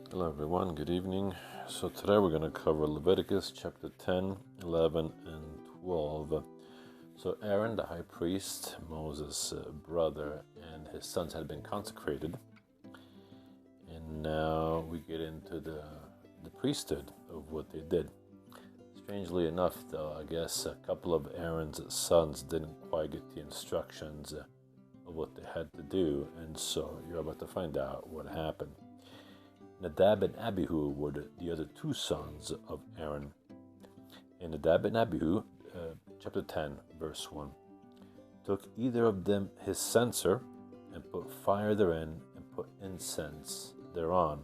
Hello everyone, good evening. So today we're going to cover Leviticus chapter 10, 11, and 12. So Aaron, the high priest, Moses' brother, and his sons had been consecrated. And now we get into the priesthood of what they did. Strangely enough, though, I guess a couple of Aaron's sons didn't quite get the instructions of what they had to do. And so you're about to find out what happened. Nadab and Abihu were the other two sons of Aaron. And Nadab and Abihu, chapter 10, verse 1, took either of them his censer, and put fire therein, and put incense thereon,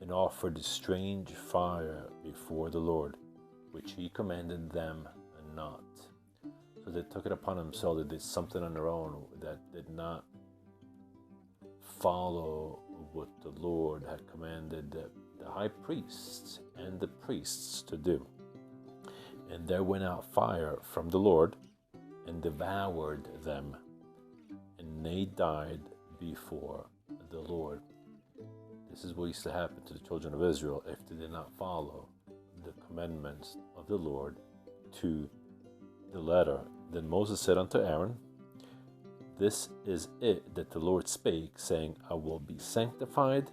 and offered strange fire before the Lord, which he commanded them not. So they took it upon themselves. They did something on their own that did not follow what the Lord had commanded the high priests and the priests to do. And there went out fire from the Lord and devoured them, and they died before the Lord. This is what used to happen to the children of Israel if they did not follow the commandments of the Lord to the letter. Then Moses said unto Aaron, This is it that the Lord spake, saying, I will be sanctified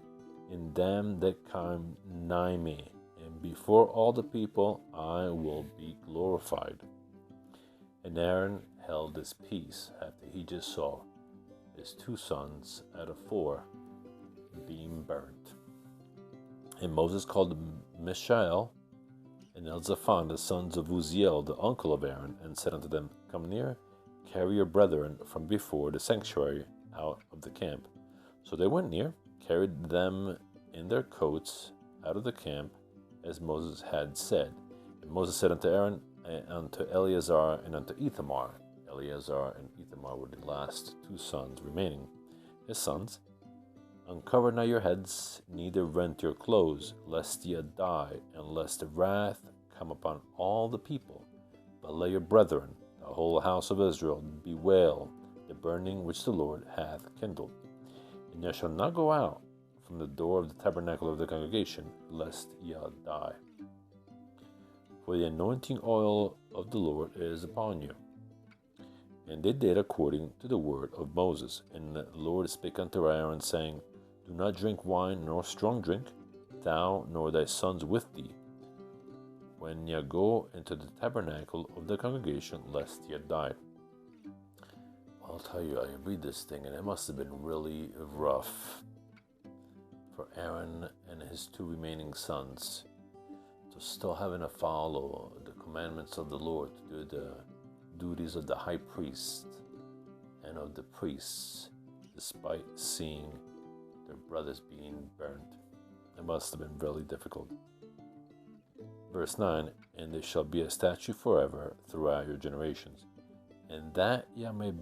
in them that come nigh me, and before all the people I will be glorified. And Aaron held his peace after he just saw his two sons out of four being burnt. And Moses called Mishael and Elzaphan, the sons of Uzziel, the uncle of Aaron, and said unto them, Come near, carry your brethren from before the sanctuary out of the camp. So they went near, carried them in their coats out of the camp, as Moses had said. And Moses said unto Aaron, and unto Eleazar, and unto Ithamar. Eleazar and Ithamar were the last two sons remaining. His sons, Uncover now your heads, neither rent your clothes, lest ye die, and lest the wrath come upon all the people. But let your brethren, the whole house of Israel, bewail the burning which the Lord hath kindled. And ye shall not go out from the door of the tabernacle of the congregation, lest ye die. For the anointing oil of the Lord is upon you. And they did according to the word of Moses. And the Lord spake unto Aaron, saying, Do not drink wine nor strong drink, thou nor thy sons with thee, when ye go into the tabernacle of the congregation, lest ye die. I'll tell you, I read this thing, and it must have been really rough for Aaron and his two remaining sons to still having to follow the commandments of the Lord, to do the duties of the high priest and of the priests, despite seeing their brothers being burnt. It must have been really difficult. Verse 9, And there shall be a statute forever throughout your generations, and that ye may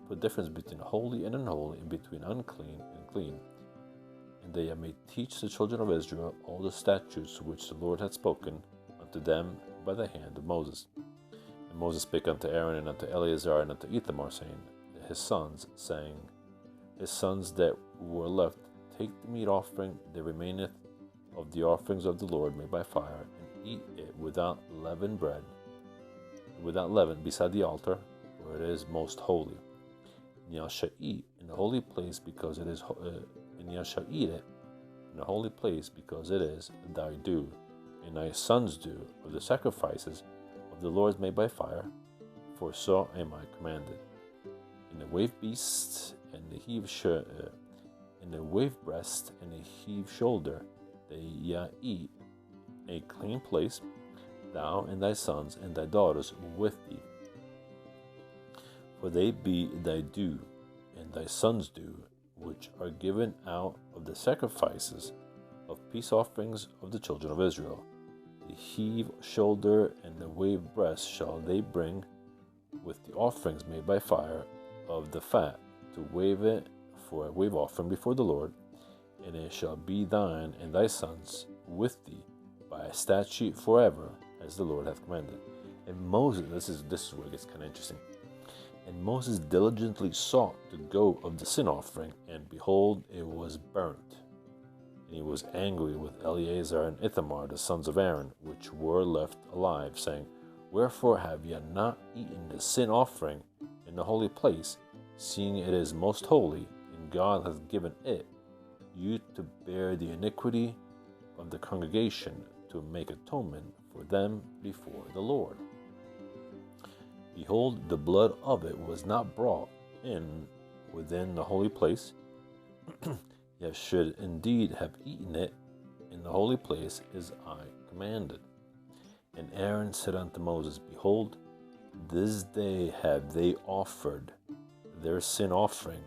put difference between holy and unholy, and between unclean and clean, and that ye may teach the children of Israel all the statutes which the Lord hath spoken unto them by the hand of Moses. And Moses spake unto Aaron and unto Eleazar and unto Ithamar, saying, his sons that were left, Take the meat offering that remaineth of the offerings of the Lord made by fire, and eat it without leavened bread, without leaven, beside the altar, for it is most holy. And ye shall eat in the holy place, because it is, and ye shall eat it in the holy place, because it is thy due, and thy sons' due of the sacrifices of the Lord made by fire, for so am I commanded. In the wave beast and the in the wave breast and the heave shoulder, they ye eat a clean place, thou and thy sons and thy daughters with thee. For they be thy due, and thy sons' due, which are given out of the sacrifices of peace offerings of the children of Israel. The heave shoulder and the wave breast shall they bring with the offerings made by fire of the fat, to wave it for a wave offering before the Lord, and it shall be thine and thy sons with thee by a statute forever, as the Lord hath commanded. And Moses, this is where it gets kind of interesting. And Moses diligently sought to go of the sin offering, and behold, it was burnt. And he was angry with Eleazar and Ithamar, the sons of Aaron, which were left alive, saying, Wherefore have ye not eaten the sin offering in the holy place, seeing it is most holy, and God hath given it you to bear the iniquity of the congregation, to make atonement for them before the Lord? Behold, the blood of it was not brought in within the holy place, yet should indeed have eaten it in the holy place, as I commanded. And Aaron said unto Moses, Behold, this day have they offered their sin offering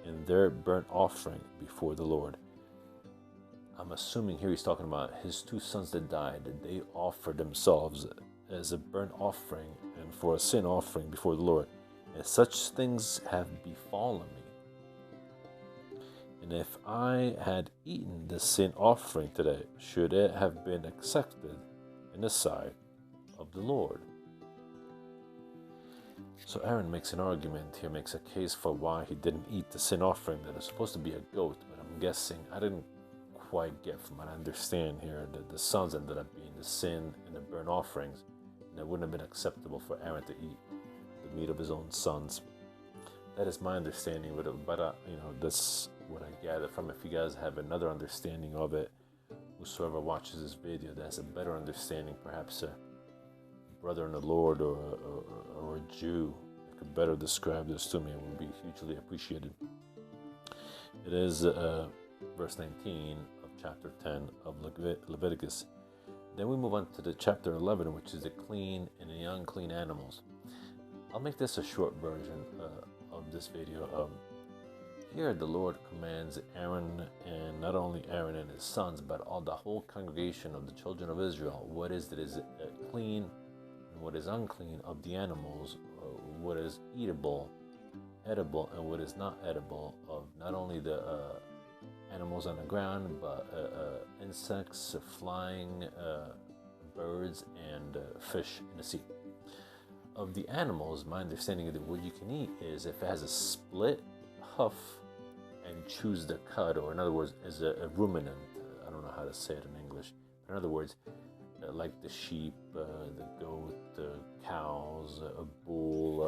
and their burnt offering before the Lord. I'm assuming here he's talking about his two sons that died. They offered themselves as a burnt offering and for a sin offering before the Lord. And such things have befallen me. And if I had eaten the sin offering today, should it have been accepted in the sight of the Lord? So Aaron makes an argument here, makes a case for why he didn't eat the sin offering that is supposed to be a goat, but I'm guessing, I didn't quite get from what I understand here, that the sons ended up being the sin and the burnt offerings, and it wouldn't have been acceptable for Aaron to eat the meat of his own sons. That is my understanding of it, but that's what I gather from it. If you guys have another understanding of it, whosoever watches this video that has a better understanding, perhaps a brother in the Lord or a Jew that could better describe this to me, it would be hugely appreciated. It is verse 19 of chapter 10 of Leviticus. Then we move on to the chapter 11, which is the clean and the unclean animals. I'll make this a short version of this video. Here the Lord commands Aaron, and not only Aaron and his sons, but all the whole congregation of the children of Israel, what is that is clean and what is unclean of the animals, what is edible, and what is not edible, of not only the animals on the ground, but insects, flying birds, and fish in the sea. Of the animals, my understanding of what you can eat is if it has a split hoof and chews the cud, or in other words, is a ruminant. I don't know how to say it in English. In other words, like the sheep, the goat, the cows, a bull,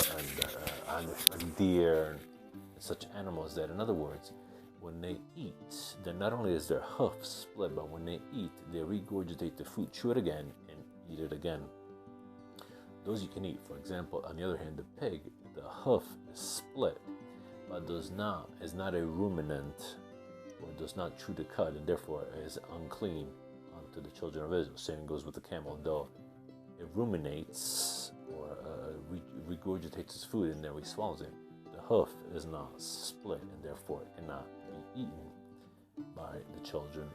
and a deer, and such animals that, in other words, when they eat, then not only is their hoof split, but when they eat, they regurgitate the food, chew it again, and eat it again. Those you can eat. For example, on the other hand, the pig, the hoof is split, but is not a ruminant, or does not chew the cud, and therefore is unclean unto the children of Israel. Same goes with the camel, though it ruminates or regurgitates its food, and there he swallows it. The hoof is not split, and therefore it cannot be eaten by the children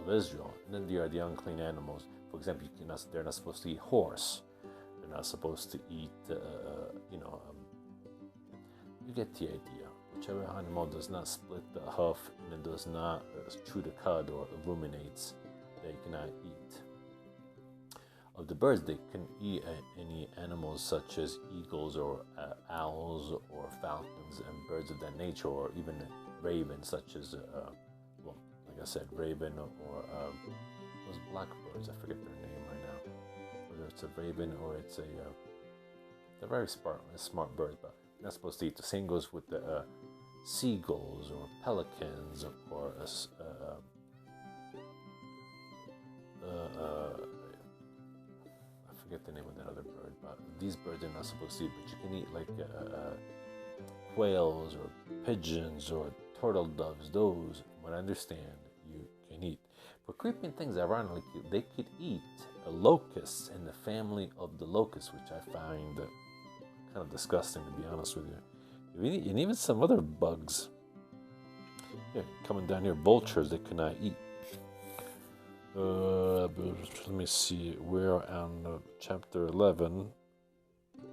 of Israel. And then there are the unclean animals. For example, they're not supposed to eat horse. They're not supposed to eat, you get the idea. Whichever animal does not split the hoof and it does not chew the cud or ruminates, they cannot eat. Of the birds, they can eat any animals such as eagles or owls or falcons and birds of that nature, or even ravens such as, like I said, raven or those blackbirds. I forget their name right now. Whether it's a raven or it's they're very smart birds, but you're not supposed to eat. The same goes with the seagulls or pelicans or I forget the name of that other bird, but these birds are not supposed to eat. But you can eat like quails or pigeons or turtle doves. Those, from what I understand, you can eat. But creeping things, ironically, they could eat locusts in the family of the locusts, which I find kind of disgusting, to be honest with you. And even some other bugs. Yeah, coming down here, vultures they could not eat. Let me see. We're on chapter 11. Let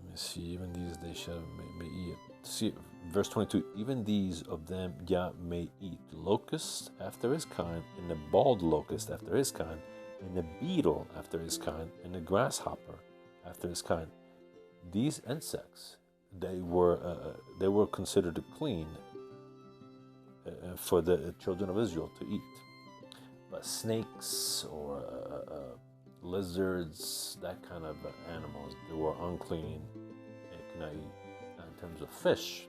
me see. Even these they shall may eat. See, verse 22. Even these of them Yah may eat. Locust after his kind, and the bald locust after his kind, and a beetle after his kind, and a grasshopper after his kind. These insects, they were considered clean for the children of Israel to eat. But snakes or lizards, that kind of animals, they were unclean and could not eat. Now, in terms of fish,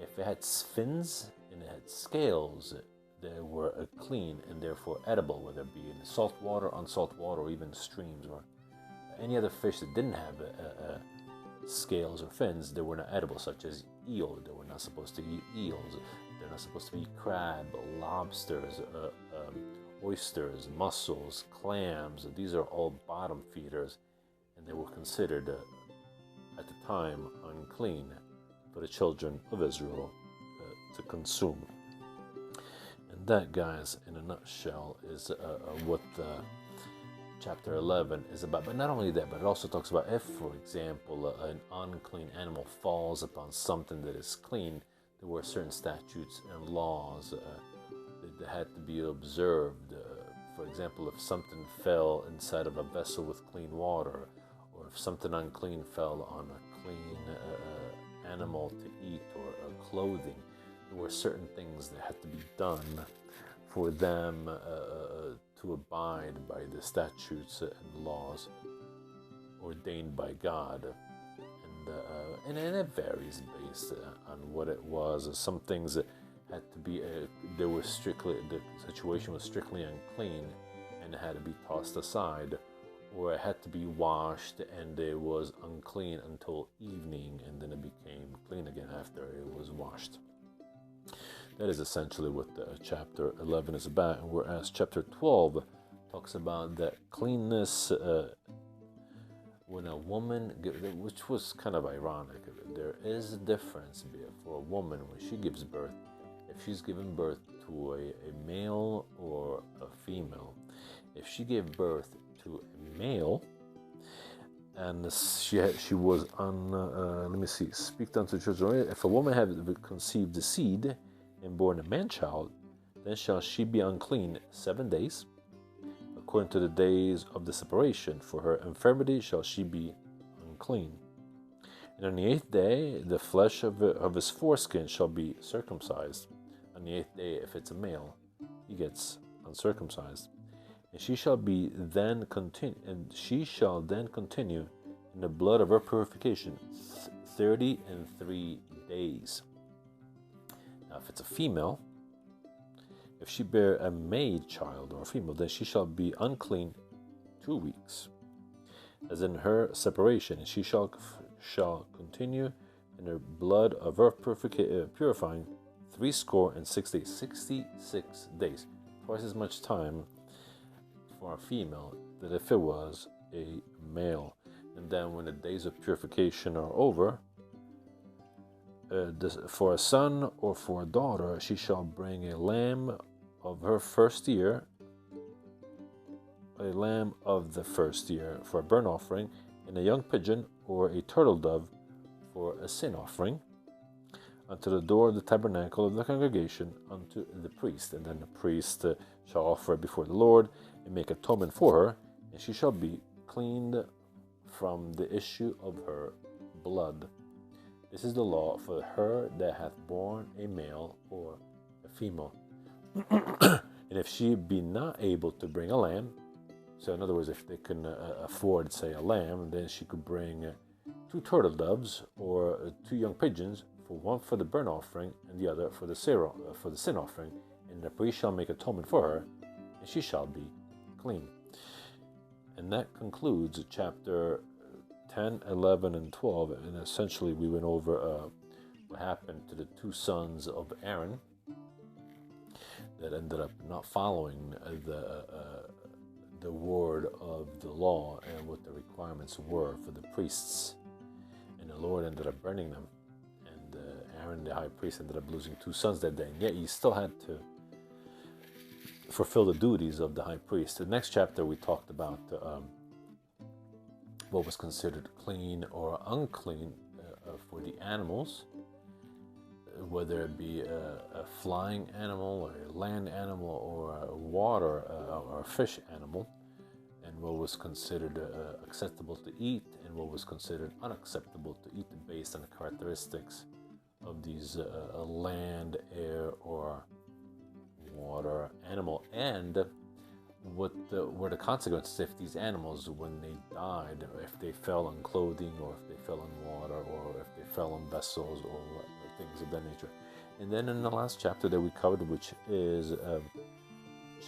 if it had fins and it had scales, they were clean and therefore edible, whether it be in salt water, unsalt water, or even streams, or any other fish that didn't have scales or fins, they were not edible, such as eel. They were not supposed to eat eels. They're not supposed to eat crab, lobsters, oysters, mussels, clams. These are all bottom feeders, and they were considered at the time unclean for the children of Israel to consume. And that, guys, in a nutshell, is what chapter 11 is about. But not only that, but it also talks about if, for example, an unclean animal falls upon something that is clean, there were certain statutes and laws that had to be observed. For example, if something fell inside of a vessel with clean water, or if something unclean fell on a clean animal to eat, or clothing, there were certain things that had to be done for them to abide by the statutes and laws ordained by God. And it varies based on what it was. Some things that had to be, the situation was strictly unclean and it had to be tossed aside, or it had to be washed and it was unclean until evening, and then it became clean again after it was washed. That is essentially what chapter 11 is about, and whereas chapter 12 talks about that cleanness when a woman, which was kind of ironic, there is a difference for a woman when she gives birth, if she's given birth to a male or a female. If she gave birth to a male, and she was speak unto the children. If a woman have conceived the seed and born a man-child, then shall she be unclean 7 days, according to the days of the separation. For her infirmity shall she be unclean. And on the 8th day, the flesh of his foreskin shall be circumcised. On the 8th day, if it's a male, he gets uncircumcised. And she shall then continue in the blood of her purification 33 days. Now, if it's a female, if she bear a maid child or a female, then she shall be unclean 2 weeks, as in her separation, and she shall continue in her blood of her purifying 66 days. 66 days, twice as much time for a female than if it was a male. And then when the days of purification are over, for a son or for a daughter, she shall bring a lamb of her first year, a lamb of the first year for a burnt offering, and a young pigeon or a turtle dove for a sin offering, unto the door of the tabernacle of the congregation, unto the priest. And then the priest shall offer it before the Lord and make atonement for her, and she shall be cleaned from the issue of her blood. This is the law for her that hath borne a male or a female. And if she be not able to bring a lamb, so in other words, if they can afford, say, a lamb, then she could bring 2 turtle doves or 2 young pigeons, for one for the burnt offering and the other for the sin offering. And the priest shall make atonement for her, and she shall be clean. And that concludes chapter 10, 11, and 12. And essentially we went over what happened to the 2 sons of Aaron that ended up not following the word of the law and what the requirements were for the priests. And the Lord ended up burning them. And Aaron, the high priest, ended up losing 2 sons that day. And yet he still had to fulfill the duties of the high priest. The next chapter we talked about what was considered clean or unclean for the animals, whether it be a flying animal or a land animal or a water or a fish animal. and what was considered acceptable to eat and what was considered unacceptable to eat based on the characteristics of these land, air, or water animal, and what were the consequences if these animals, when they died, if they fell on clothing, or if they fell in water, or if they fell on vessels, or things of that nature. And then in the last chapter that we covered, which is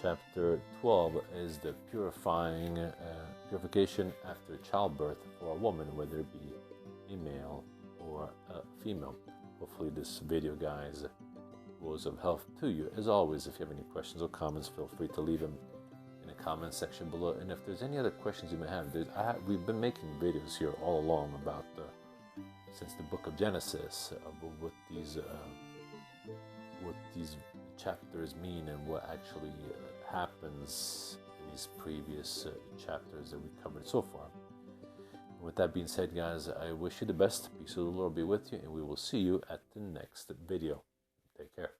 chapter 12, is the purification after childbirth for a woman, whether it be a male or a female. Hopefully this video, guys, was of help to you. As always, if you have any questions or comments, feel free to leave them in the comment section below. And if there's any other questions you may have, we've been making videos here all along about since the book of Genesis, what these chapters mean and what actually happens in these previous chapters that we covered so far. And with that being said, guys, I wish you the best. Peace of the Lord be with you, and we will see you at the next video. Take care.